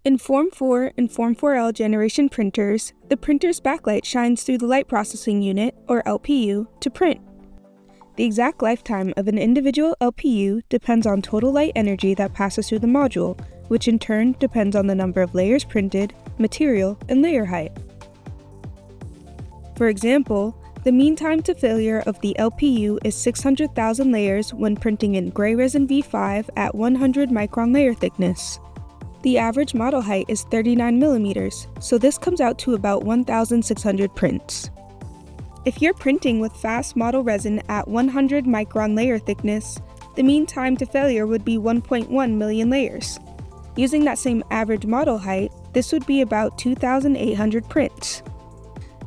In Form 4 and Form 4L generation printers, the printer's backlight shines through the light processing unit, or LPU, to print. The exact lifetime of an individual LPU depends on total light energy that passes through the module, which in turn depends on the number of layers printed, material, and layer height. For example, the mean time to failure of the LPU is 600,000 layers when printing in Grey Resin V5 at 100 micron layer thickness. The average model height is 39 millimeters, so this comes out to about 1,600 prints. If you're printing with fast model resin at 100 micron layer thickness, the mean time to failure would be 1.1 million layers. Using that same average model height, this would be about 2,800 prints.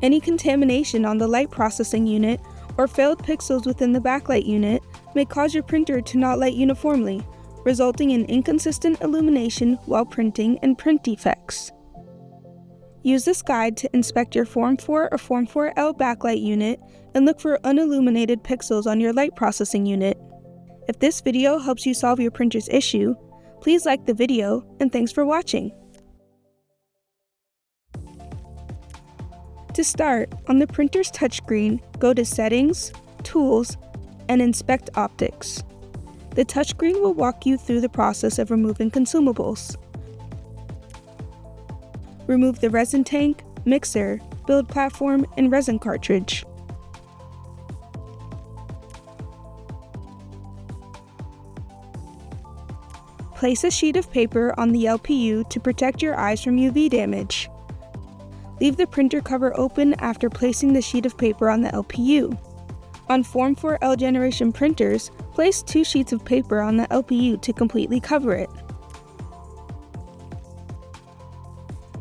Any contamination on the light processing unit or failed pixels within the backlight unit may cause your printer to not light uniformly, resulting in inconsistent illumination while printing and print defects. Use this guide to inspect your Form 4 or Form 4L backlight unit and look for unilluminated pixels on your light processing unit. If this video helps you solve your printer's issue, please like the video, and thanks for watching. To start, on the printer's touchscreen, go to Settings, Tools, and Inspect Optics. The touchscreen will walk you through the process of removing consumables. Remove the resin tank, mixer, build platform, and resin cartridge. Place a sheet of paper on the LPU to protect your eyes from UV damage. Leave the printer cover open after placing the sheet of paper on the LPU. On Form 4L generation printers, place 2 sheets of paper on the LPU to completely cover it.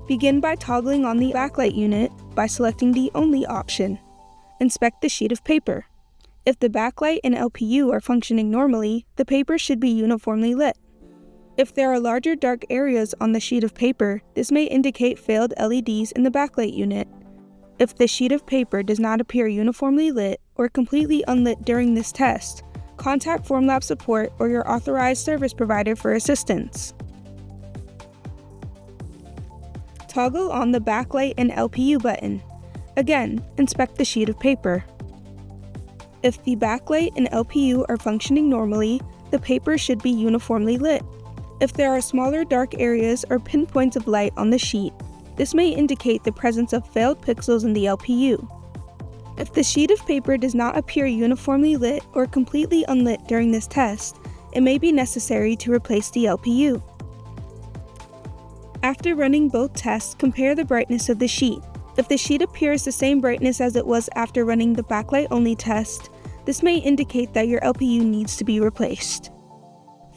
Begin by toggling on the backlight unit by selecting the Only option. Inspect the sheet of paper. If the backlight and LPU are functioning normally, the paper should be uniformly lit. If there are larger dark areas on the sheet of paper, this may indicate failed LEDs in the backlight unit. If the sheet of paper does not appear uniformly lit or completely unlit during this test, contact Formlabs support or your authorized service provider for assistance. Toggle on the backlight and LPU button. Again, inspect the sheet of paper. If the backlight and LPU are functioning normally, the paper should be uniformly lit. If there are smaller dark areas or pinpoints of light on the sheet, this may indicate the presence of failed pixels in the LPU. If the sheet of paper does not appear uniformly lit or completely unlit during this test, it may be necessary to replace the LPU. After running both tests, compare the brightness of the sheet. If the sheet appears the same brightness as it was after running the backlight only test, this may indicate that your LPU needs to be replaced.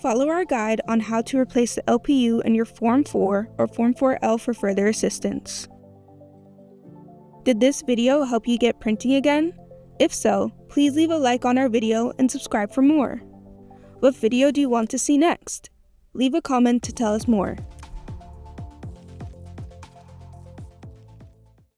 Follow our guide on how to replace the LPU in your Form 4 or Form 4L for further assistance. Did this video help you get printing again? If so, please leave a like on our video and subscribe for more. What video do you want to see next? Leave a comment to tell us more.